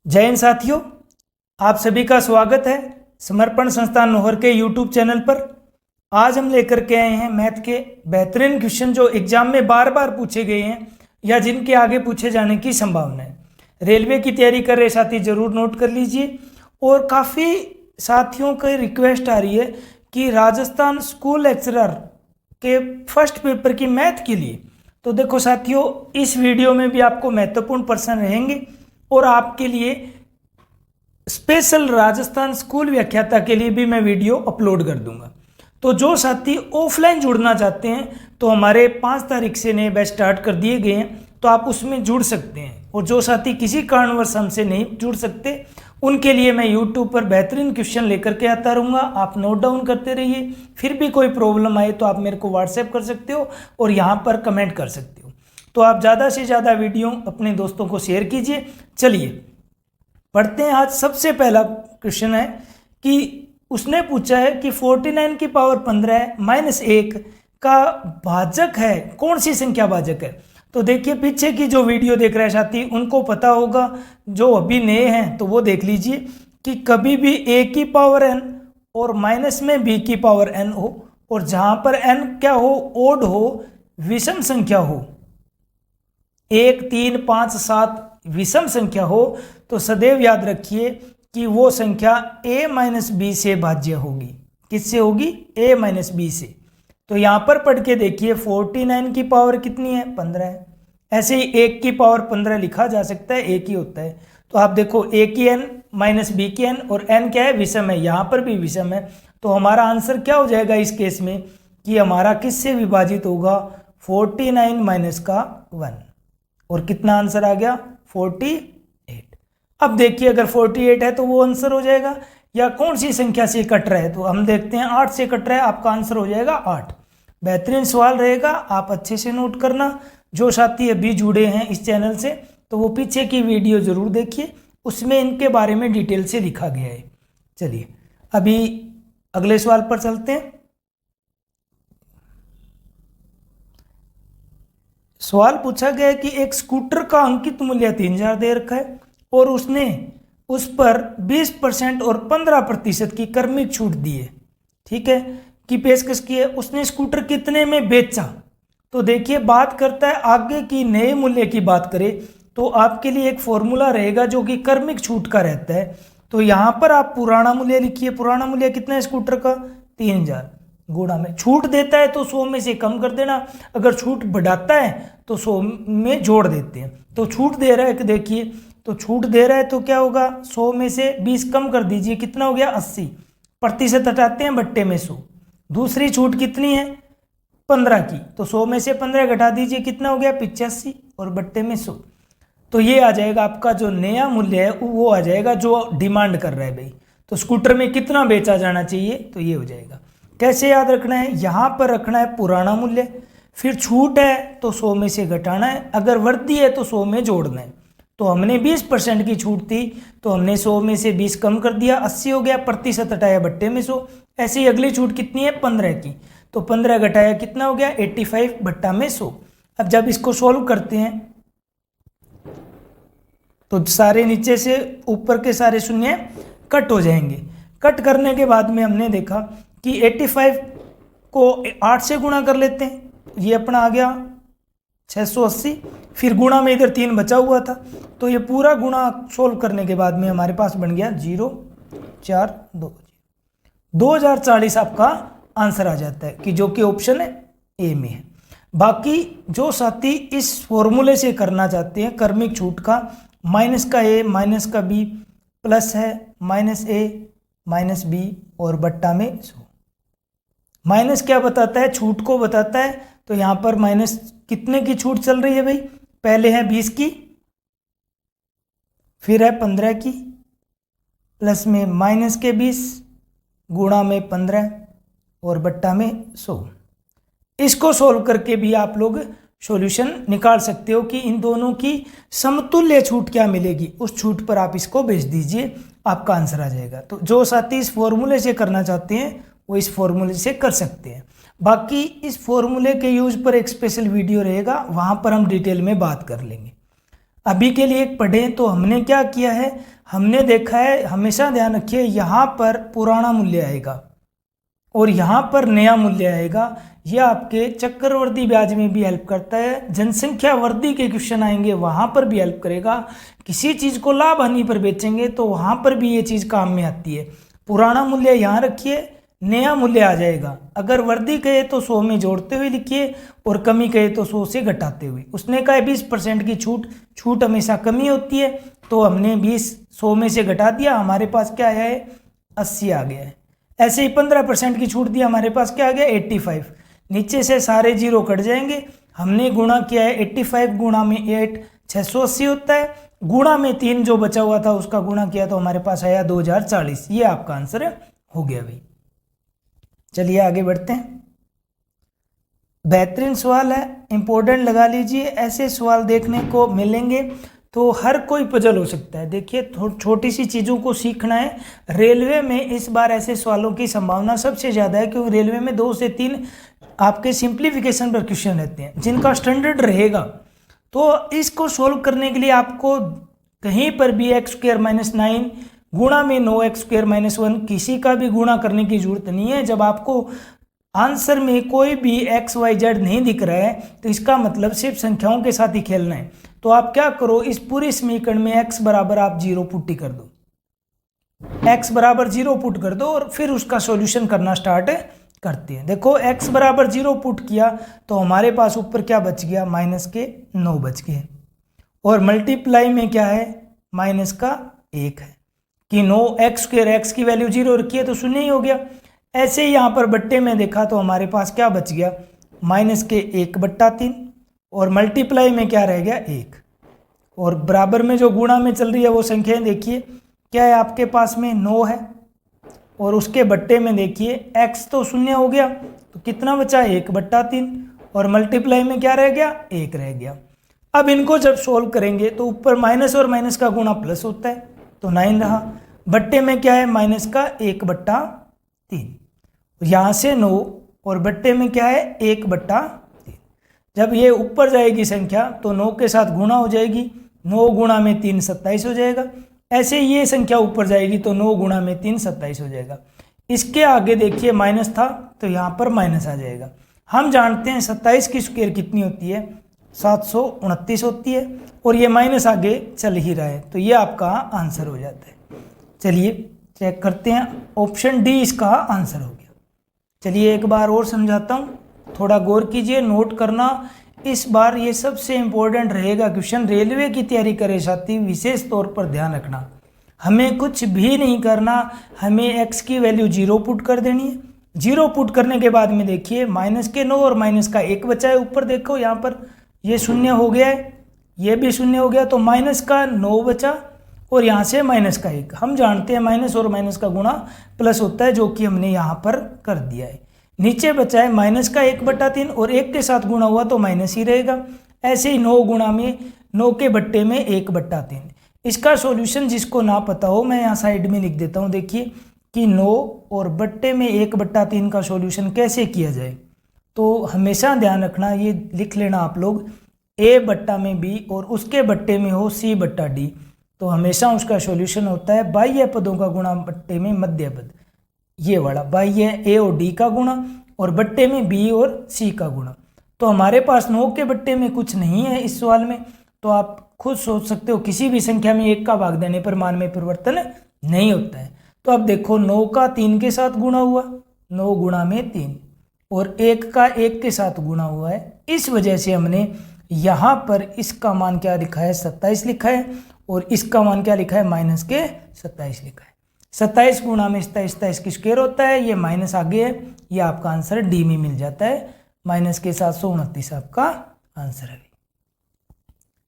जय हिंद साथियों, आप सभी का स्वागत है समर्पण संस्थान नोहर के यूट्यूब चैनल पर। आज हम लेकर के आए हैं मैथ के बेहतरीन क्वेश्चन जो एग्जाम में बार बार पूछे गए हैं या जिनके आगे पूछे जाने की संभावना है। रेलवे की तैयारी कर रहे साथी जरूर नोट कर लीजिए। और काफ़ी साथियों की रिक्वेस्ट आ रही है कि राजस्थान स्कूल लेक्चरर के फर्स्ट पेपर की मैथ के लिए, तो देखो साथियों, इस वीडियो में भी आपको महत्वपूर्ण प्रश्न रहेंगे और आपके लिए स्पेशल राजस्थान स्कूल व्याख्याता के लिए भी मैं वीडियो अपलोड कर दूंगा। तो जो साथी ऑफलाइन जुड़ना चाहते हैं तो हमारे 5 तारीख से नए बैच स्टार्ट कर दिए गए हैं, तो आप उसमें जुड़ सकते हैं। और जो साथी किसी कारणवश हमसे नहीं जुड़ सकते उनके लिए मैं यूट्यूब पर बेहतरीन क्वेश्चन लेकर के आता रहूँगा। आप नोट डाउन करते रहिए। फिर भी कोई प्रॉब्लम आए तो आप मेरे को व्हाट्सएप कर सकते हो और यहाँ पर कमेंट कर सकते हो। तो आप ज़्यादा से ज़्यादा वीडियो अपने दोस्तों को शेयर कीजिए। चलिए पढ़ते हैं। आज सबसे पहला क्वेश्चन है कि उसने पूछा है कि 49 की पावर 15 माइनस 1 का भाजक है, कौन सी संख्या भाजक है। तो देखिए, पीछे की जो वीडियो देख रहे हैं साथी उनको पता होगा, जो अभी नए हैं तो वो देख लीजिए कि कभी भी a की पावर n और माइनस में b की पावर n हो और जहाँ पर n क्या हो, ओड हो, विषम संख्या हो, 1, 3, 5, 7 विषम संख्या हो, तो सदैव याद रखिए कि वो संख्या a माइनस बी से भाज्य होगी। किससे होगी? a माइनस बी से। तो यहाँ पर पढ़ के देखिए, 49 की पावर कितनी है? 15 है। ऐसे ही 1 की पावर 15 लिखा जा सकता है, एक ही होता है। तो आप देखो, a की n माइनस b की n, और n क्या है? विषम है, यहाँ पर भी विषम है। तो हमारा आंसर क्या हो जाएगा इस केस में कि हमारा किससे विभाजित होगा? 49 माइनस का 1। और कितना आंसर आ गया? 48। अब देखिए, अगर 48 है तो वो आंसर हो जाएगा, या कौन सी संख्या से कट रहा है? तो हम देखते हैं 8 से कट रहा है, आपका आंसर हो जाएगा 8। बेहतरीन सवाल रहेगा, आप अच्छे से नोट करना। जो साथी अभी जुड़े हैं इस चैनल से तो वो पीछे की वीडियो जरूर देखिए, उसमें इनके बारे में डिटेल से लिखा गया है। चलिए अभी अगले सवाल पर चलते हैं। सवाल पूछा गया है कि एक स्कूटर का अंकित मूल्य 3000 दे रखा है और उसने उस पर 20% और 15% की क्रमिक छूट दी है, ठीक है, की पेशकश की है। उसने स्कूटर कितने में बेचा? तो देखिए, बात करता है आगे की नए मूल्य की बात करें तो आपके लिए एक फॉर्मूला रहेगा जो कि क्रमिक छूट का रहता है। तो यहाँ पर आप पुराना मूल्य लिखिए। पुराना मूल्य कितना है स्कूटर का? 3000 गुणा में छूट देता है तो 100 में से कम कर देना, अगर छूट बढ़ाता है तो 100 में जोड़ देते हैं। तो छूट दे रहा है कि देखिए, तो छूट दे रहा है तो क्या होगा? 100 में से 20 कम कर दीजिए, कितना हो गया? 80। प्रतिशत हटाते हैं, बट्टे में 100। दूसरी छूट कितनी है? 15 की। तो 100 में से 15 घटा दीजिए, कितना हो गया? 85 और बट्टे में 100। तो ये आ जाएगा आपका जो नया मूल्य है, वो आ जाएगा जो डिमांड कर रहा है भाई। तो स्कूटर में कितना बेचा जाना चाहिए, तो ये हो जाएगा। कैसे याद रखना है? यहाँ पर रखना है पुराना मूल्य, फिर छूट है तो 100 में से घटाना है, अगर वृद्धि है तो 100 में जोड़ना है। तो हमने 20% की छूट थी तो हमने 100 में से 20 कम कर दिया, 80 हो गया, प्रतिशत हटाया, बट्टे में 100। ऐसे ही अगली छूट कितनी है? 15 की। तो 15 घटाया, कितना हो गया? 85 बट्टा में 100। अब जब इसको सोल्व करते हैं तो सारे नीचे से ऊपर के सारे शून्य कट हो जाएंगे। कट करने के बाद में हमने देखा कि 85 को 8 से गुणा कर लेते हैं, ये अपना आ गया 680। फिर गुणा में इधर 3 बचा हुआ था, तो ये पूरा गुणा सोल्व करने के बाद में हमारे पास बन गया 0, 4, 2, 2040 आपका आंसर आ जाता है, कि जो कि ऑप्शन है ए में है। बाकी जो साथी इस फॉर्मूले से करना चाहते हैं क्रमिक छूट का, माइनस का ए माइनस का बी प्लस है माइनस ए माइनस बी और बट्टा में 100। माइनस क्या बताता है? छूट को बताता है। तो यहाँ पर माइनस कितने की छूट चल रही है भाई? पहले है 20 की, फिर है 15 की, प्लस में माइनस के 20, गुणा में 15 और बट्टा में 100। इसको सोल्व करके भी आप लोग सॉल्यूशन निकाल सकते हो कि इन दोनों की समतुल्य छूट क्या मिलेगी। उस छूट पर आप इसको भेज दीजिए, आपका आंसर आ जाएगा। तो जो साथी इस फॉर्मूले से करना चाहते हैं वो इस फॉर्मूले से कर सकते हैं। बाकी इस फॉर्मूले के यूज पर एक स्पेशल वीडियो रहेगा, वहाँ पर हम डिटेल में बात कर लेंगे। अभी के लिए एक पढ़ें तो हमने क्या किया है, हमने देखा है, हमेशा ध्यान रखिए, यहाँ पर पुराना मूल्य आएगा और यहाँ पर नया मूल्य आएगा। यह आपके चक्रवृद्धि ब्याज में भी हेल्प करता है, जनसंख्या वृद्धि के क्वेश्चन आएंगे वहाँ पर भी हेल्प करेगा। किसी चीज़ को लाभ हानि पर बेचेंगे तो वहाँ पर भी ये चीज़ काम में आती है। पुराना मूल्य यहाँ रखिए, नया मूल्य आ जाएगा। अगर वृद्धि कहे तो 100 में जोड़ते हुए लिखिए और कमी कहे तो 100 से घटाते हुए। उसने कहा 20% की छूट हमेशा कमी होती है, तो हमने 100 में से घटा दिया, हमारे पास क्या आया है 80 आ गया है। ऐसे ही 15% की छूट दी, हमारे पास क्या आ गया 85। नीचे से सारे जीरो कट जाएंगे, हमने गुणा किया है 85 गुणा में 8 680 होता है, गुणा में 3 जो बचा हुआ था उसका गुणा किया तो हमारे पास आया 2040। ये आपका आंसर हो गया भाई। चलिए आगे बढ़ते हैं। बेहतरीन सवाल है, इंपॉर्टेंट लगा लीजिए। ऐसे सवाल देखने को मिलेंगे तो हर कोई पजल हो सकता है। देखिए छोटी सी चीज़ों को सीखना है। रेलवे में इस बार ऐसे सवालों की संभावना सबसे ज़्यादा है, क्योंकि रेलवे में 2 से 3 आपके सिंप्लीफिकेशन पर क्वेश्चन रहते हैं जिनका स्टैंडर्ड रहेगा। तो इसको सोल्व करने के लिए आपको कहीं पर भी x² - 9 गुणा में 9x² - 1 किसी का भी गुणा करने की जरूरत नहीं है। जब आपको आंसर में कोई भी x y z नहीं दिख रहा है तो इसका मतलब सिर्फ संख्याओं के साथ ही खेलना है। तो आप क्या करो, इस पूरे समीकरण में x बराबर आप 0 पुट कर दो, x बराबर 0 पुट कर दो और फिर उसका सॉल्यूशन करना स्टार्ट करते हैं। देखो x बराबर 0 पुट किया तो हमारे पास ऊपर क्या बच गया, -9 बच गए, और मल्टीप्लाई में क्या है -1 है कि 9x² x की वैल्यू 0 रखी है तो 0 ही हो गया। ऐसे ही यहाँ पर बट्टे में देखा तो हमारे पास क्या बच गया -1/3, और मल्टीप्लाई में क्या रह गया 1, और बराबर में जो गुणा में चल रही है वो संख्याएं देखिए क्या है आपके पास में 9 है, और उसके बट्टे में देखिए x तो 0 हो गया तो कितना बचा 1/3, और मल्टीप्लाई में क्या रह गया 1 रह गया। अब इनको जब सोल्व करेंगे तो ऊपर माइनस और माइनस का गुणा प्लस होता है तो 9 रहा, बट्टे में क्या है -1/3, यहाँ से 9 और बट्टे में क्या है 1/3। जब ये ऊपर जाएगी संख्या तो 9 के साथ गुणा हो जाएगी, 9 गुणा में 3 27 हो जाएगा। ऐसे ये संख्या ऊपर जाएगी तो 9 गुणा में 3 27 हो जाएगा। इसके आगे देखिए माइनस था तो यहाँ पर माइनस आ जाएगा। हम जानते हैं 27 की स्क्वायर कितनी होती है 729 होती है, और ये माइनस आगे चल ही रहा है तो ये आपका आंसर हो जाता है। चलिए चेक करते हैं, ऑप्शन डी इसका आंसर हो गया। चलिए एक बार और समझाता हूँ, थोड़ा गौर कीजिए, नोट करना। इस बार ये सबसे इम्पोर्टेंट रहेगा क्वेश्चन। रेलवे की तैयारी करे साथी विशेष तौर पर ध्यान रखना, हमें कुछ भी नहीं करना, हमें x की वैल्यू 0 पुट कर देनी है। 0 पुट करने के बाद में देखिए -9 और -1 बचा है। ऊपर देखो यहाँ पर ये 0 हो गया है, ये भी 0 हो गया तो -9 बचा, और यहाँ से -1। हम जानते हैं माइनस और माइनस का गुणा प्लस होता है, जो कि हमने यहाँ पर कर दिया है। नीचे बचा है -1/3 और 1 के साथ गुणा हुआ तो माइनस ही रहेगा। ऐसे ही 9 गुणा में 9 के बट्टे में 1/3। इसका सॉल्यूशन जिसको ना पता हो मैं यहाँ साइड में लिख देता हूँ। देखिए कि 9 और बट्टे में 1/3 का सॉल्यूशन कैसे किया जाए, तो हमेशा ध्यान रखना, ये लिख लेना आप लोग, a बट्टा में b और उसके बट्टे में हो c/d, तो हमेशा उसका सॉल्यूशन होता है बाह्य पदों का गुणा बट्टे में मध्य पद, ये वाला बाह्य a और d का गुणा और बट्टे में b और c का गुणा। तो हमारे पास 9 के बट्टे में कुछ नहीं है इस सवाल में, तो आप खुद सोच सकते हो किसी भी संख्या में 1 का भाग देने पर मान में परिवर्तन नहीं होता है। तो अब देखो 9 का 3 के साथ गुणा हुआ, 9 गुणा में 3, और 1 का 1 के साथ गुणा हुआ है। इस वजह से हमने यहाँ पर इसका मान क्या लिखा है 27 लिखा है, और इसका मान क्या लिखा है -27 लिखा है। 27 गुणा में 27 की स्क्वायर होता है, ये माइनस आगे है, ये आपका आंसर डी में मिल जाता है। -729 आपका आंसर है।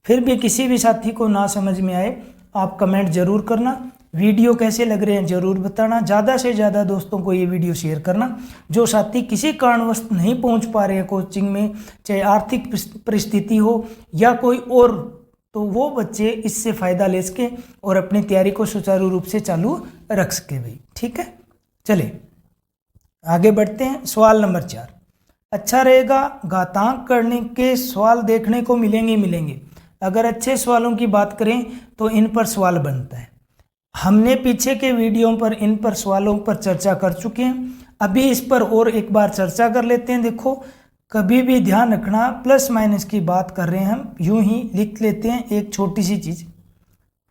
फिर भी किसी भी साथी को ना समझ में आए आप कमेंट जरूर करना, वीडियो कैसे लग रहे हैं जरूर बताना, ज़्यादा से ज़्यादा दोस्तों को ये वीडियो शेयर करना। जो साथी किसी कारणवश नहीं पहुंच पा रहे हैं कोचिंग में, चाहे आर्थिक परिस्थिति हो या कोई और, तो वो बच्चे इससे फ़ायदा ले सके और अपनी तैयारी को सुचारू रूप से चालू रख सके भाई। ठीक है, चले आगे बढ़ते हैं। सवाल नंबर 4 अच्छा रहेगा, घातांक करने के सवाल देखने को मिलेंगे। अगर अच्छे सवालों की बात करें तो इन पर सवाल बनता है। हमने पीछे के वीडियो पर इन पर सवालों पर चर्चा कर चुके हैं। अभी इस पर और एक बार चर्चा कर लेते हैं। देखो, कभी भी ध्यान रखना, प्लस माइनस की बात कर रहे हैं हम, यूं ही लिख लेते हैं एक छोटी सी चीज़।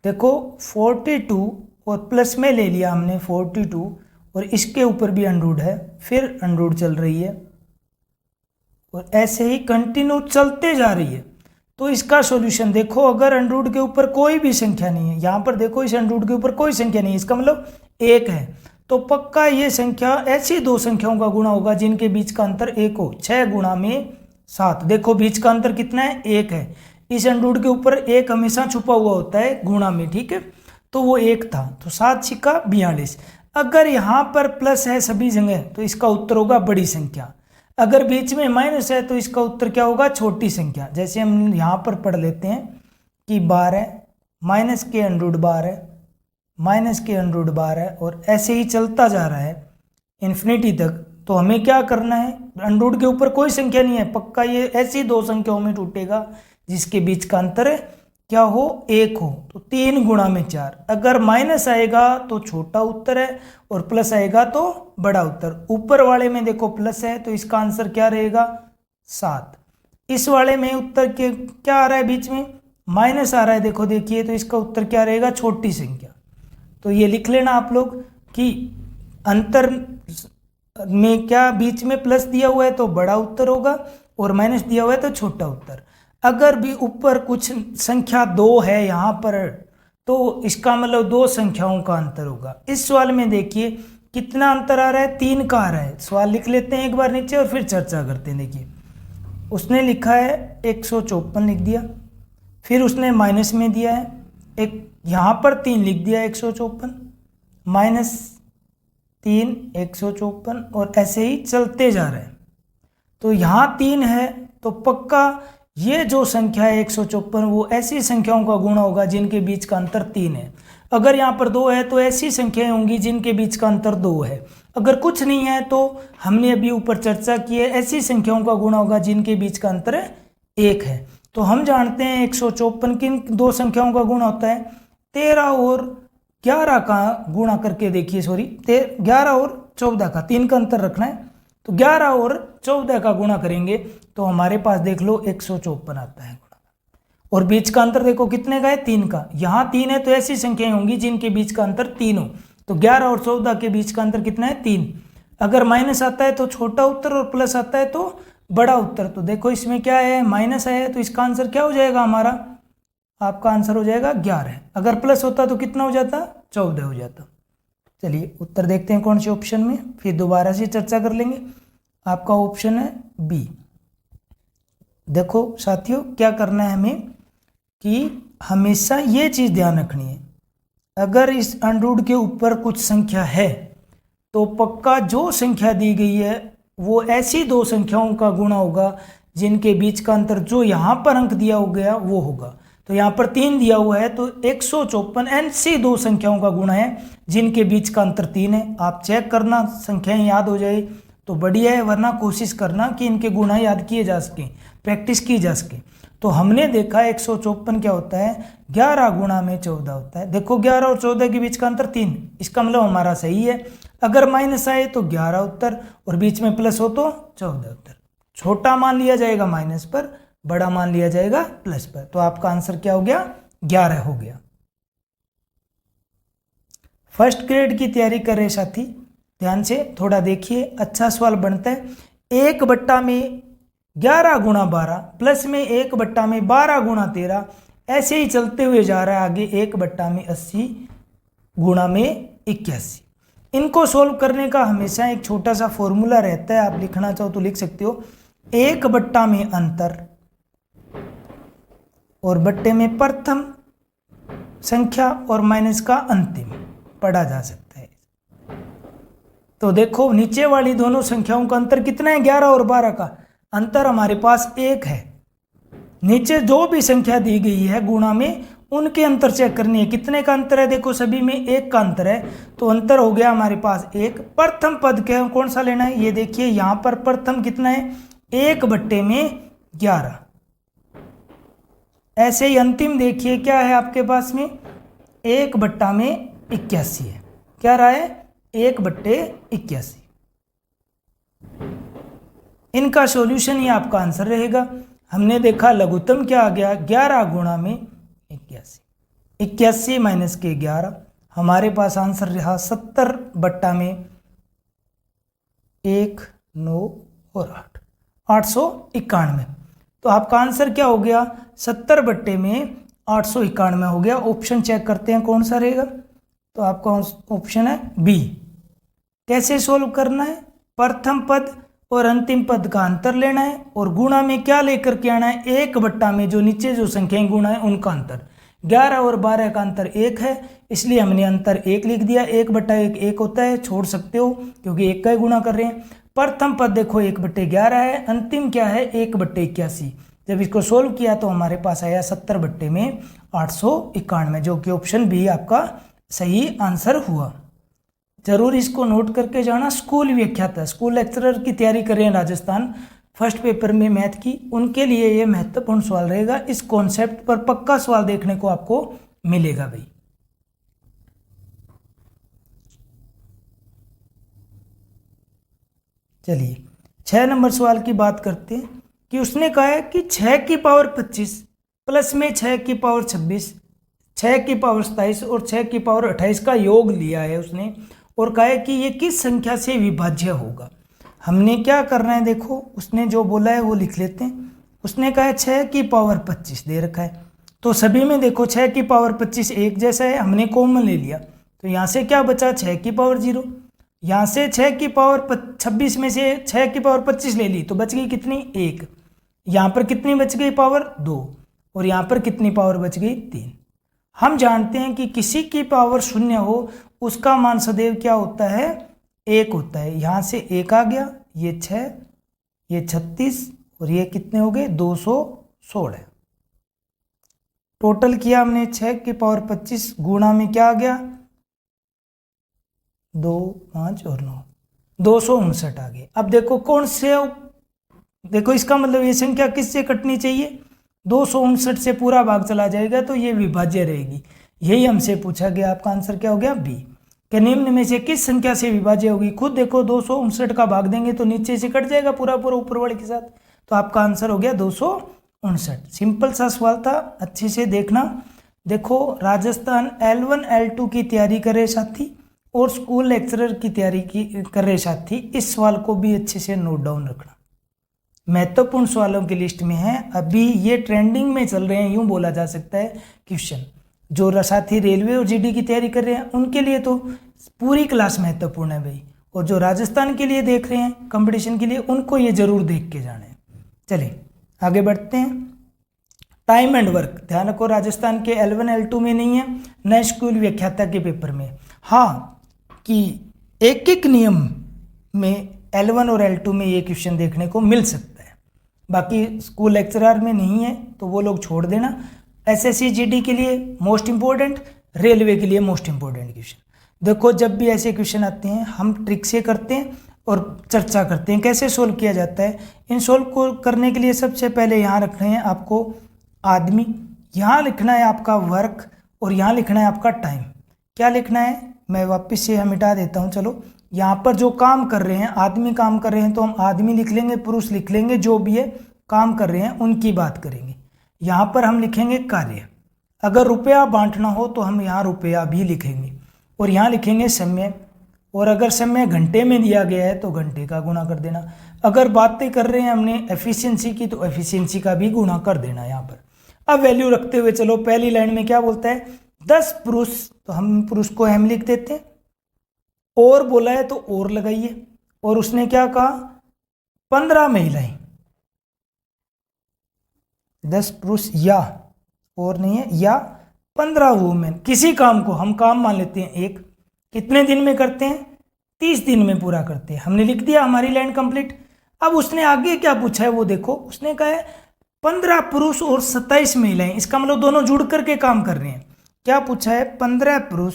देखो 42 और प्लस में ले लिया हमने 42 और इसके ऊपर भी अंडरूट है, फिर अंडरूट चल रही है और ऐसे ही कंटिन्यू चलते जा रही है। तो इसका सॉल्यूशन देखो, अगर अंडरूट के ऊपर कोई भी संख्या नहीं है, यहाँ पर देखो इस अंडरूट के ऊपर कोई संख्या नहीं है, इसका मतलब 1 है, तो पक्का ये संख्या ऐसी दो संख्याओं का गुणा होगा जिनके बीच का अंतर 1 हो। 6 गुणा में 7, देखो बीच का अंतर कितना है, 1 है। इस अंडरूट के ऊपर 1 हमेशा छुपा हुआ होता है गुणा में, ठीक है, तो वो 1 था, तो 7 छिक्का 42। अगर यहाँ पर प्लस है सभी जगह तो इसका उत्तर होगा बड़ी संख्या, अगर बीच में माइनस है तो इसका उत्तर क्या होगा, छोटी संख्या। जैसे हम यहाँ पर पढ़ लेते हैं कि 12 माइनस के अंडरूट 12 माइनस के अंडरूट 12 और ऐसे ही चलता जा रहा है इन्फिनिटी तक। तो हमें क्या करना है, अंडरूट के ऊपर कोई संख्या नहीं है, पक्का ये ऐसी दो संख्याओं में टूटेगा जिसके बीच का अंतर है क्या हो, 1 हो। तो 3 गुणा में 4, अगर माइनस आएगा तो छोटा उत्तर है और प्लस आएगा तो बड़ा उत्तर। ऊपर वाले में देखो प्लस है तो इसका आंसर क्या रहेगा, 7। इस वाले में उत्तर के क्या आ रहा है, बीच में माइनस आ रहा है, देखो देखिए, तो इसका उत्तर क्या रहेगा, छोटी संख्या। तो ये लिख लेना आप लोग कि अंतर में क्या बीच में प्लस दिया हुआ है तो बड़ा उत्तर होगा और माइनस दिया हुआ है तो छोटा उत्तर। अगर भी ऊपर कुछ संख्या 2 है यहाँ पर तो इसका मतलब 2 संख्याओं का अंतर होगा। इस सवाल में देखिए कितना अंतर आ रहा है, 3 का आ रहा है। सवाल लिख लेते हैं एक बार नीचे और फिर चर्चा करते हैं। देखिए उसने लिखा है 154 लिख दिया, फिर उसने माइनस में दिया है एक, यहाँ पर 3 लिख दिया 154 माइनस 3 154 और ऐसे ही चलते जा रहे हैं। तो यहाँ 3 है तो पक्का ये जो संख्या है 154 वो ऐसी संख्याओं का गुणा होगा जिनके बीच का अंतर 3 है। अगर यहाँ पर 2 है तो ऐसी संख्याएं होंगी जिनके बीच का अंतर 2 है। अगर कुछ नहीं है तो हमने अभी ऊपर चर्चा की है, ऐसी संख्याओं का गुणा होगा जिनके बीच का अंतर 1 है। तो हम जानते हैं 154 किन दो संख्याओं का गुणा होता है, 13 और 11 का गुणा करके देखिए, 11 और 14 का, 3 का अंतर रखना है, तो 11 और 14 का गुणा करेंगे तो हमारे पास देख लो 154 आता है गुणा, और बीच का अंतर देखो कितने का है, 3 का। यहाँ 3 है तो ऐसी संख्याएं होंगी जिनके बीच का अंतर 3 हो, तो 11 और 14 के बीच का अंतर कितना है, 3। अगर माइनस आता है तो छोटा उत्तर और प्लस आता है तो बड़ा उत्तर। तो देखो इसमें क्या है, माइनस है तो इसका आंसर क्या हो जाएगा हमारा, आपका आंसर हो जाएगा 11। अगर प्लस होता तो कितना हो जाता, 14 हो जाता। चलिए उत्तर देखते हैं कौन से ऑप्शन में, फिर दोबारा से चर्चा कर लेंगे। आपका ऑप्शन है बी। देखो साथियों क्या करना है हमें कि हमेशा ये चीज़ ध्यान रखनी है, अगर इस अंडरूट के ऊपर कुछ संख्या है तो पक्का जो संख्या दी गई है वो ऐसी दो संख्याओं का गुणा होगा जिनके बीच का अंतर, जो यहाँ पर अंक दिया हो गया वो होगा। तो यहाँ पर 3 दिया हुआ है तो 154 ऐसी दो संख्याओं का गुणा है जिनके बीच का अंतर 3 है। आप चेक करना, संख्याएं याद हो जाए तो बढ़िया है, वरना कोशिश करना कि इनके गुणा याद किए जा सकें, प्रैक्टिस की जा सके। तो हमने देखा 154 क्या होता है, 11 गुणा में 14 होता है। देखो 11 और 14 के बीच का अंतर 3, इसका मतलब हमारा सही है। अगर माइनस आए तो 11 उत्तर और बीच में प्लस हो तो 14 उत्तर। छोटा मान लिया जाएगा माइनस पर, बड़ा मान लिया जाएगा प्लस पर। तो आपका आंसर क्या हो गया, 11 हो गया। फर्स्ट ग्रेड की तैयारी कर रहे साथी ध्यान से थोड़ा देखिए, अच्छा सवाल बनता है। 1 बट्टा में 11 गुणा 12 प्लस में 1 बट्टा में 12 गुणा 13, ऐसे ही चलते हुए जा रहा है आगे 1 बट्टा में 80 गुणा में 81। इनको सोल्व करने का हमेशा एक छोटा सा फॉर्मूला रहता है, आप लिखना चाहो तो लिख सकते हो। 1 बट्टा में अंतर और बट्टे में प्रथम संख्या और माइनस का अंतिम पढ़ा जा सकता है। तो देखो नीचे वाली दोनों संख्याओं का अंतर कितना है, 11 और 12 का अंतर हमारे पास 1 है। नीचे जो भी संख्या दी गई है गुणा में उनके अंतर चेक करनी है, कितने का अंतर है, देखो सभी में 1 का अंतर है तो अंतर हो गया हमारे पास 1। प्रथम पद के कौन सा लेना है, ये देखिए यहाँ पर प्रथम कितना है, 1 बट्टे में 11। ऐसे ही अंतिम देखिए क्या है आपके पास में, 1 बट्टा में 81 है। क्या रहा है? 1/81। इनका सॉल्यूशन ये आपका आंसर रहेगा। हमने देखा लघुत्तम क्या आ गया, 11 गुणा में 81, 81 माइनस के 11, हमारे पास आंसर रहा 70/1, 9 और 8, 891। तो आपका आंसर क्या हो गया? 70/891 हो गया। ऑप्शन चेक करते हैं कौन सा रहेगा। तो आपका ऑप्शन है बी। कैसे सोल्व करना है? प्रथम पद और अंतिम पद का अंतर लेना है और गुणा में क्या लेकर के आना है? 1 में जो नीचे जो संख्याएं गुणा है उनका अंतर। 11 और 12 का अंतर 1 है, इसलिए हमने अंतर 1 लिख दिया। 1/1 1 होता है, छोड़ सकते हो क्योंकि 1 का ही गुणा कर रहे हैं। प्रथम पद देखो 1/11 है, अंतिम क्या है? 1/81। जब इसको सोल्व किया तो हमारे पास आया 70/891, जो कि ऑप्शन बी आपका सही आंसर हुआ। जरूर इसको नोट करके जाना। स्कूल व्याख्याता, स्कूल लेक्चरर की तैयारी कर रहे हैं राजस्थान फर्स्ट पेपर में मैथ की, उनके लिए ये महत्वपूर्ण सवाल रहेगा। इस कॉन्सेप्ट पर पक्का सवाल देखने को आपको मिलेगा भाई। चलिए 6 नंबर सवाल की बात करते हैं कि उसने कहा है कि 6 की पावर 25 प्लस में 6 की पावर 26, 6 की पावर 27 और 6 की पावर 28 का योग लिया है उसने और कहा है कि ये किस संख्या से विभाज्य होगा। हमने क्या करना है, देखो उसने जो बोला है वो लिख लेते हैं। उसने कहा है 6 की पावर 25 दे रखा है, तो सभी में देखो 6 की पावर 25 एक जैसा है, हमने कॉमन ले लिया तो यहाँ से क्या बचा? 6 की पावर 0। यहाँ से 6 की पावर 26 में से 6 की पावर 25 ले ली तो बच गई कितनी? 1। यहाँ पर कितनी बच गई? पावर 2। और यहाँ पर कितनी पावर बच गई? 3। हम जानते हैं कि किसी की पावर 0 हो उसका मान सदैव क्या होता है? 1 होता है। यहाँ से 1 आ गया, ये 6, ये 36 और ये कितने हो गए? 216। टोटल किया हमने 6 की पावर 25 गुणा में क्या आ गया? 2, 5 और 9, 259 आ गए। अब देखो कौन से, देखो इसका मतलब ये संख्या किससे कटनी चाहिए? 259 से पूरा भाग चला जाएगा तो ये विभाज्य रहेगी। यही हमसे पूछा गया। आपका आंसर क्या हो गया? बी। कि निम्न में से किस संख्या से विभाज्य होगी? खुद देखो 259 का भाग देंगे तो नीचे से कट जाएगा पूरा पूरा ऊपर वाले के साथ। तो आपका आंसर हो गया 259। सिंपल सा सवाल था, अच्छे से देखना। देखो राजस्थान L1 L2 की तैयारी कर रहे साथी और स्कूल लेक्चरर की तैयारी कर रहे साथी, इस सवाल को भी अच्छे से नोट डाउन रखना। महत्वपूर्ण सवालों की लिस्ट में है, अभी ये ट्रेंडिंग में चल रहे हैं, यूं बोला जा सकता है क्वेश्चन। जो साथी रेलवे और जीडी की तैयारी कर रहे हैं उनके लिए तो पूरी क्लास महत्वपूर्ण है भाई, और जो राजस्थान के लिए देख रहे हैं कंपटीशन के लिए, उनको ये जरूर देख के जाना है। चलिए आगे बढ़ते हैं। टाइम एंड वर्क, ध्यान रखो राजस्थान के L1 L2 में नहीं है, न स्कूल व्याख्याता के पेपर में। हाँ कि एक एक नियम में L1 और L2 में ये क्वेश्चन देखने को मिल सकता है, बाकी स्कूल लेक्चरर में नहीं है तो वो लोग छोड़ देना। SSC GD के लिए मोस्ट इंपॉर्टेंट, रेलवे के लिए मोस्ट इंपॉर्टेंट क्वेश्चन। देखो जब भी ऐसे क्वेश्चन आते हैं हम ट्रिक से करते हैं और चर्चा करते हैं कैसे सोल्व किया जाता है। इन सोल्व को करने के लिए सबसे पहले यहाँ रखना है आपको आदमी, यहाँ लिखना है आपका वर्क और यहाँ लिखना है आपका टाइम। क्या लिखना है मैं वापस से यहाँ मिटा देता हूँ। चलो यहाँ पर जो काम कर रहे हैं, आदमी काम कर रहे हैं तो हम आदमी लिख लेंगे, पुरुष लिख लेंगे, जो भी है काम कर रहे हैं उनकी बात करेंगे। यहाँ पर हम लिखेंगे कार्य। अगर रुपया बांटना हो तो हम यहाँ रुपया भी लिखेंगे और यहाँ लिखेंगे समय, और अगर समय घंटे में दिया गया है तो घंटे का गुणा कर देना। अगर बातें कर रहे हैं हमने एफिशिएंसी की तो एफिशिएंसी का भी गुणा कर देना यहाँ पर। अब वैल्यू रखते हुए चलो पहली लाइन में क्या बोलता है 10 पुरुष, तो हम पुरुष को हम लिख देते हैं। और बोला है तो और लगाइए, और उसने क्या कहा 15 महिलाएं, 10 पुरुष या और नहीं है या 15 वुमेन। किसी काम को हम काम मान लेते हैं एक, कितने दिन में करते हैं 30 दिन में पूरा करते हैं। हमने लिख दिया, हमारी लाइन कंप्लीट। अब उसने आगे क्या पूछा है वो देखो, उसने कहा है 15 पुरुष और 27 महिलाएं, इसका मतलब दोनों जुड़ करके काम कर रहे हैं। क्या पूछा है 15 पुरुष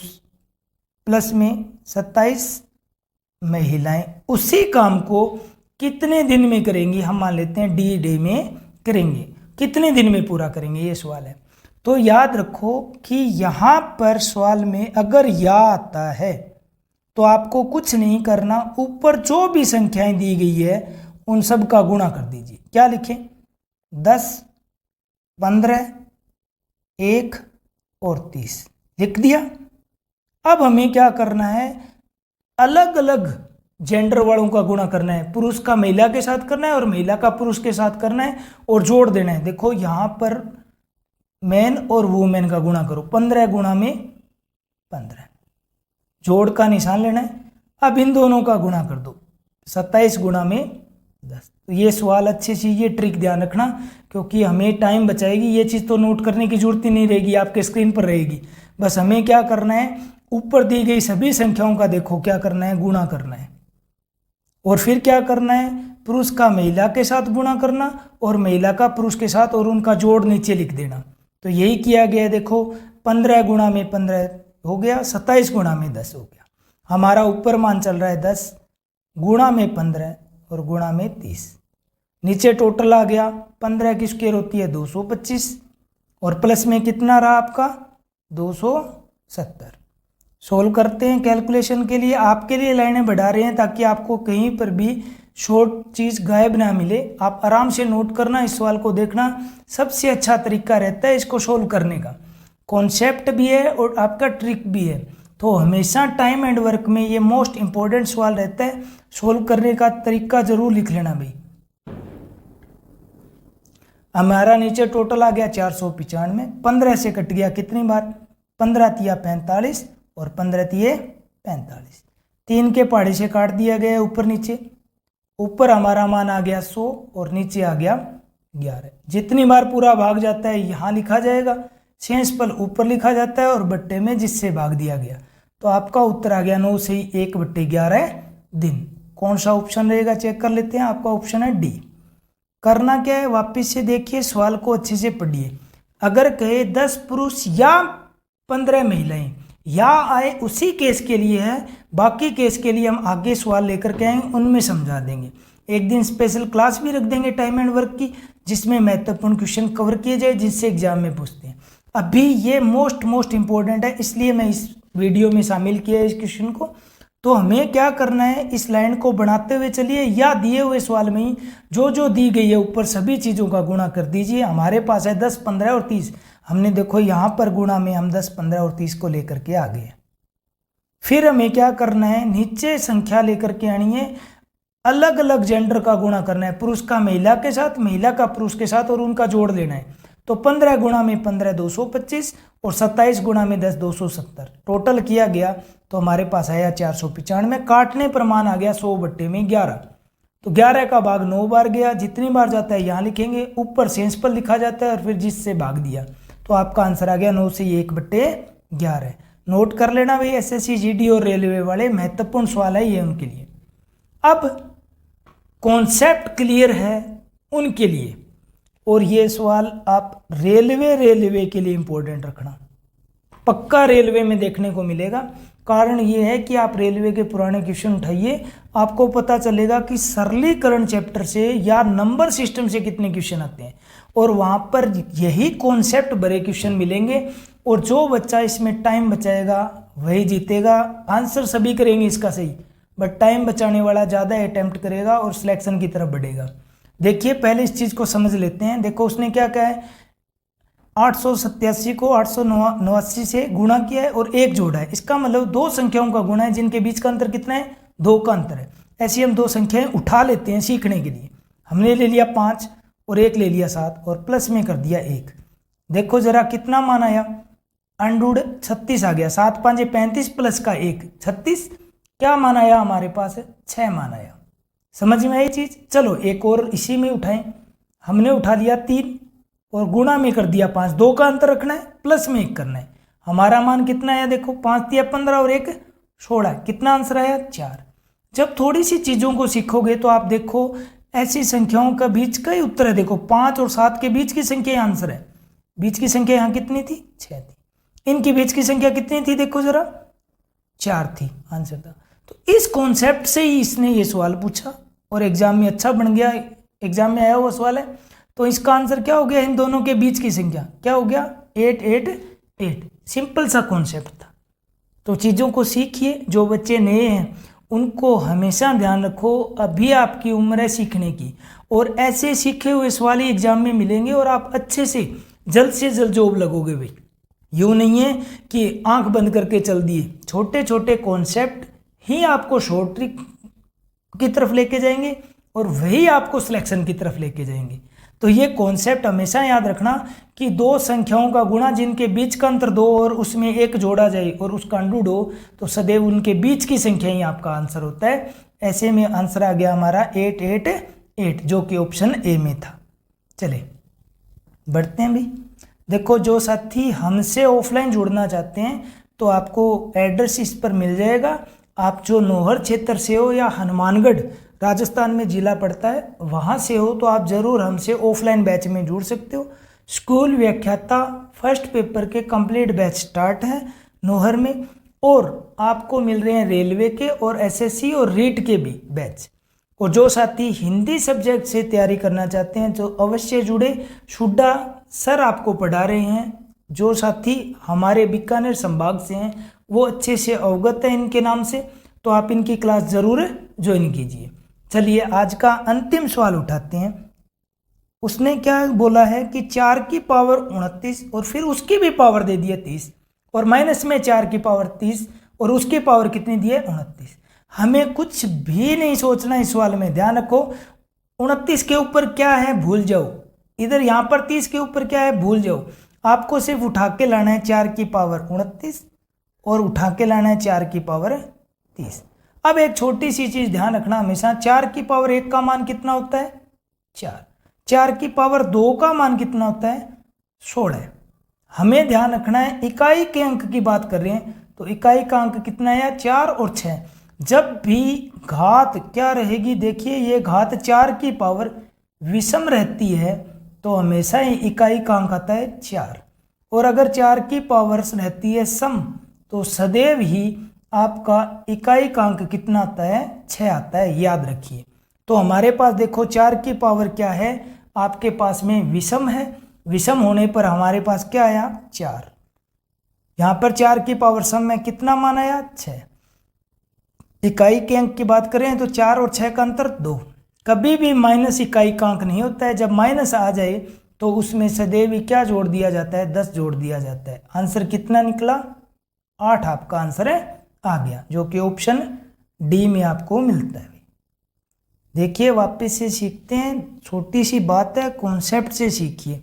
प्लस में 27 महिलाएं उसी काम को कितने दिन में करेंगी। हम मान लेते हैं D डे में करेंगे, कितने दिन में पूरा करेंगे ये सवाल है। तो याद रखो कि यहाँ पर सवाल में अगर या आता है तो आपको कुछ नहीं करना, ऊपर जो भी संख्याएं दी गई है उन सब का गुणा कर दीजिए। क्या लिखें? 10, 15, 1 और 30 लिख दिया। अब हमें क्या करना है, अलग अलग जेंडर वालों का गुणा करना है। पुरुष का महिला के साथ करना है और महिला का पुरुष के साथ करना है और जोड़ देना है। देखो यहाँ पर मैन और वुमेन का गुणा करो, 15 गुणा में 15, जोड़ का निशान लेना है। अब इन दोनों का गुणा कर दो, 27 गुणा में 10। तो ये सवाल अच्छे से, ये ट्रिक ध्यान रखना क्योंकि हमें टाइम बचाएगी। ये चीज़ तो नोट करने की जरूरत ही नहीं रहेगी, आपके स्क्रीन पर रहेगी। बस हमें क्या करना है, ऊपर दी गई सभी संख्याओं का देखो क्या करना है, गुणा करना है। और फिर क्या करना है, पुरुष का महिला के साथ गुणा करना और महिला का पुरुष के साथ, और उनका जोड़ नीचे लिख देना। तो यही किया गया है। देखो 15 गुणा में 15 हो गया, 27 गुणा में 10 हो गया। हमारा ऊपर मान चल रहा है 10 गुणा में 15 और गुणा में 30। नीचे टोटल आ गया, 15 की स्क्वायर होती है 225 और प्लस में कितना रहा आपका 270। सोल्व करते हैं कैलकुलेशन के लिए। आपके लिए लाइनें बढ़ा रहे हैं ताकि आपको कहीं पर भी शॉर्ट चीज़ गायब ना मिले। आप आराम से नोट करना, इस सवाल को देखना, सबसे अच्छा तरीका रहता है इसको सोल्व करने का। कॉन्सेप्ट भी है और आपका ट्रिक भी है। तो हमेशा टाइम एंड वर्क में ये मोस्ट इंपॉर्टेंट सवाल रहता है। सोल्व करने का तरीका जरूर लिख लेना भाई। हमारा नीचे टोटल आ गया 495। 15 से कट गया कितनी बार, 15 तिया 45 और 15 तिये 45। 3 के पहाड़ी से काट दिया गया ऊपर नीचे। ऊपर हमारा मान आ गया 100 और नीचे आ गया 11। जितनी बार पूरा भाग जाता है यहाँ लिखा जाएगा, सेंसपल ऊपर लिखा जाता है और बट्टे में जिससे भाग दिया गया। तो आपका उत्तर आ गया 9 से 1/11 दिन। कौन सा ऑप्शन रहेगा चेक कर लेते हैं। आपका ऑप्शन है डी। करना क्या है, वापस से देखिए सवाल को अच्छे से पढ़िए। अगर कहे 10 पुरुष या 15 महिलाएं, या आए उसी केस के लिए है, बाकी केस के लिए हम आगे सवाल लेकर के आएंगे, उनमें समझा देंगे। एक दिन स्पेशल क्लास भी रख देंगे टाइम एंड वर्क की, जिसमें महत्वपूर्ण क्वेश्चन कवर किए जाए जिससे एग्जाम में पूछते हैं। अभी ये मोस्ट इंपॉर्टेंट है, इसलिए मैं इस वीडियो में शामिल किया इस क्वेश्चन को। तो हमें क्या करना है, इस लाइन को बनाते हुए चलिए या दिए हुए सवाल में ही जो दी गई है ऊपर सभी चीज़ों का गुणा कर दीजिए। हमारे पास है 10, 15 और 30। हमने देखो यहाँ पर गुणा में हम 10, 15 और 30 को लेकर के आ गए। फिर हमें क्या करना है, नीचे संख्या लेकर के आनी है, अलग अलग जेंडर का गुणा करना है। पुरुष का महिला के साथ, महिला का पुरुष के साथ और उनका जोड़ लेना है। तो 15 गुणा में 15 225 और 27 गुणा में 10 270। टोटल किया गया तो हमारे पास आया 495। काटने पर मान आ गया 100/11। तो 11 का भाग 9 बार गया। जितनी बार जाता है यहाँ लिखेंगे, ऊपर सेंस पर लिखा जाता है और फिर जिससे भाग दिया। तो आपका आंसर आ गया 9 से 1/11। नोट कर लेना भाई, एसएससी जीडी और रेलवे वाले महत्वपूर्ण सवाल है ये उनके लिए। अब कॉन्सेप्ट क्लियर है उनके लिए, और ये सवाल आप रेलवे के लिए इंपॉर्टेंट रखना, पक्का रेलवे में देखने को मिलेगा। कारण ये है कि आप रेलवे के पुराने क्वेश्चन उठाइए, आपको पता चलेगा कि सरलीकरण चैप्टर से या नंबर सिस्टम से कितने क्वेश्चन आते हैं, और वहाँ पर यही कॉन्सेप्ट भरे क्वेश्चन मिलेंगे। और जो बच्चा इसमें टाइम बचाएगा वही जीतेगा। आंसर सभी करेंगे इसका सही, बट टाइम बचाने वाला ज़्यादा अटेम्प्ट करेगा और सिलेक्शन की तरफ बढ़ेगा। देखिए पहले इस चीज़ को समझ लेते हैं। देखो उसने क्या कहा है, 887 को 889 से गुणा किया है और 1 जोड़ा है। इसका मतलब दो संख्याओं का गुणा है जिनके बीच का अंतर कितना है, 2 का अंतर है। ऐसी हम दो संख्याएं उठा लेते हैं सीखने के लिए। हमने ले लिया 5 और 1 ले लिया 7 और प्लस में कर दिया 1। देखो जरा कितना मान आया, √36 आ गया। 7 5 35 प्लस का 1 36। क्या मान आया हमारे पास, 6 मान आया। समझ में आई चीज। चलो एक और इसी में उठाएं। हमने उठा लिया 3 और गुणा में कर दिया 5। 2 का अंतर रखना है, प्लस में 1 करना है। हमारा मान कितना आया, देखो 5 तिया 15 और 1 16। कितना आंसर आया, 4। जब थोड़ी सी चीज़ों को सीखोगे तो आप देखो ऐसी संख्याओं का बीच का ही उत्तर है। देखो 5 और 7 के बीच की संख्या आंसर है। बीच की संख्या यहाँ कितनी थी, 6 थी। इनकी बीच की संख्या कितनी थी, देखो जरा 4 थी, आंसर था। तो इस कॉन्सेप्ट से ही इसने ये सवाल पूछा और एग्जाम में अच्छा बन गया। एग्जाम में आया हुआ सवाल है। तो इसका आंसर क्या हो गया, इन दोनों के बीच की संख्या क्या हो गया, 888। सिंपल सा कॉन्सेप्ट था। तो चीज़ों को सीखिए। जो बच्चे नए हैं उनको हमेशा ध्यान रखो, अभी आपकी उम्र है सीखने की, और ऐसे सीखे हुए सवाल ही एग्जाम में मिलेंगे और आप अच्छे से जल्द जॉब लगोगे भाई। यूँ नहीं है कि आंख बंद करके चल दिए। छोटे छोटे कॉन्सेप्ट ही आपको शॉर्ट ट्रिक की तरफ लेके जाएंगे और वही आपको सिलेक्शन की तरफ लेके जाएंगे। तो ये कॉन्सेप्ट हमेशा याद रखना कि दो संख्याओं का गुणा जिनके बीच का अंतर 2 और उसमें 1 जोड़ा जाए और उसका अंडूड हो तो सदैव उनके बीच की संख्या ही आपका आंसर होता है। ऐसे में आंसर आ गया हमारा 888 जो कि ऑप्शन ए में था। चले बढ़ते हैं भी। देखो जो साथी हमसे ऑफलाइन जुड़ना चाहते हैं तो आपको एड्रेस इस पर मिल जाएगा। आप जो नौहर क्षेत्र से हो या हनुमानगढ़ राजस्थान में जिला पड़ता है वहाँ से हो तो आप ज़रूर हमसे ऑफलाइन बैच में जुड़ सकते हो। स्कूल व्याख्याता फर्स्ट पेपर के कंप्लीट बैच स्टार्ट है नौहर में, और आपको मिल रहे हैं रेलवे के और एसएससी और रीट के भी बैच। और जो साथी हिंदी सब्जेक्ट से तैयारी करना चाहते हैं तो अवश्य जुड़े। शुड्डा सर आपको पढ़ा रहे हैं। जो साथी हमारे बीकानेर संभाग से हैं वो अच्छे से अवगत है इनके नाम से, तो आप इनकी क्लास ज़रूर ज्वाइन कीजिए। चलिए आज का अंतिम सवाल उठाते हैं। उसने क्या बोला है कि 4 की पावर 29 और फिर उसकी भी पावर दे दी है 30 और माइनस में 4 की पावर 30 और उसकी पावर कितनी दी है 29। हमें कुछ भी नहीं सोचना इस सवाल में। ध्यान रखो 29 के ऊपर क्या है भूल जाओ, इधर यहाँ पर 30 के ऊपर क्या है भूल जाओ। आपको सिर्फ उठा के लाना है 4 की पावर 29 और उठा के लाना है 4 की पावर 30। अब एक छोटी सी चीज ध्यान रखना हमेशा, 4 की पावर 1 का मान कितना होता है 4, 4 की पावर 2 का मान कितना होता है 16। हमें ध्यान रखना है इकाई के अंक की बात कर रहे हैं तो इकाई का अंक कितना है 4 और 6। जब भी घात क्या रहेगी, देखिए ये घात 4 की पावर विषम रहती है तो हमेशा ही इकाई का अंक आता है 4, और अगर 4 की पावर रहती है सम तो सदैव ही आपका इकाई का अंक कितना आता है 6 आता है, याद रखिए। तो हमारे पास देखो 4 की पावर क्या है आपके पास में विषम है, विषम होने पर हमारे पास क्या आया 4। यहाँ पर 4 की पावर सम में कितना मान आया 6। इकाई के अंक की बात करें तो 4 और 6 का अंतर 2। कभी भी माइनस इकाई का अंक नहीं होता है। जब माइनस आ जाए तो उसमें सदैव क्या जोड़ दिया जाता है 10 जोड़ दिया जाता है। आंसर कितना निकला 8 आपका आंसर है आ गया, जो कि ऑप्शन डी में आपको मिलता है। देखिए वापस से सीखते हैं, छोटी सी बात है, कॉन्सेप्ट से सीखिए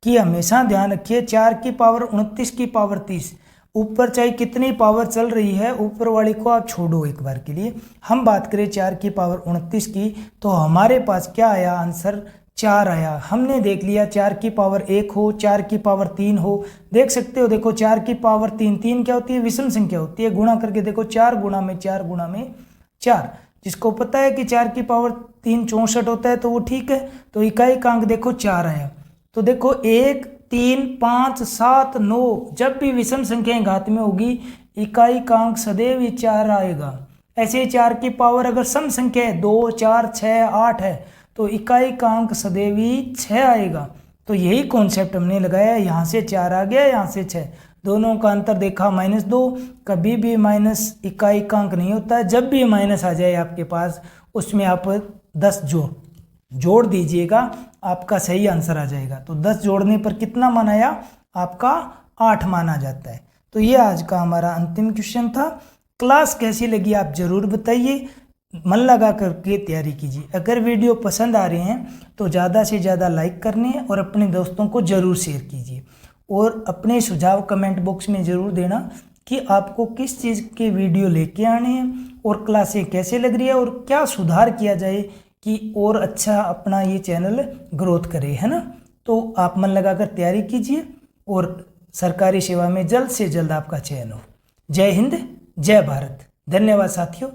कि हमेशा ध्यान रखिए 4 की पावर 29 की पावर 30, ऊपर चाहे कितनी पावर चल रही है ऊपर वाली को आप छोड़ो एक बार के लिए। हम बात करें 4 की पावर 29 की तो हमारे पास क्या आया आंसर 4 आया। हमने देख लिया 4 की पावर 1 हो 4 की पावर 3 हो, देख सकते हो देखो 4 की पावर 3, 3 क्या होती है विषम संख्या होती है, गुणा करके देखो 4 गुणा में 4 गुणा में 4। जिसको पता है कि 4 की पावर 3 64 होता है तो वो ठीक है। तो इकाई का अंक देखो 4 आया। तो देखो 1 3 5 7 9 जब भी विषम संख्याएं घात में होगी इकाई का अंक सदैव ही 4 आएगा। ऐसे ही 4 की पावर अगर सम संख्या है 2 4 6 8 है तो इकाई का अंक सदैव ही 6 आएगा। तो यही कॉन्सेप्ट हमने लगाया, यहाँ से 4 आ गया यहाँ से 6, दोनों का अंतर देखा -2। कभी भी माइनस इकाई का अंक नहीं होता है। जब भी माइनस आ जाए आपके पास उसमें आप 10 जोड़ दीजिएगा, आपका सही आंसर आ जाएगा। तो 10 जोड़ने पर कितना मान आया आपका 8 मान आ जाता है। तो ये आज का हमारा अंतिम क्वेश्चन था। क्लास कैसी लगी आप जरूर बताइए, मन लगा करके तैयारी कीजिए। अगर वीडियो पसंद आ रहे हैं तो ज़्यादा से ज़्यादा लाइक करने हैं और अपने दोस्तों को ज़रूर शेयर कीजिए, और अपने सुझाव कमेंट बॉक्स में ज़रूर देना कि आपको किस चीज़ के वीडियो लेके आने हैं और क्लासें कैसे लग रही है और क्या सुधार किया जाए कि और अच्छा अपना ये चैनल ग्रोथ करे, है ना। तो आप मन लगाकर तैयारी कीजिए और सरकारी सेवा में जल्द से जल्द आपका चयन हो। जय हिंद जय भारत। धन्यवाद साथियों।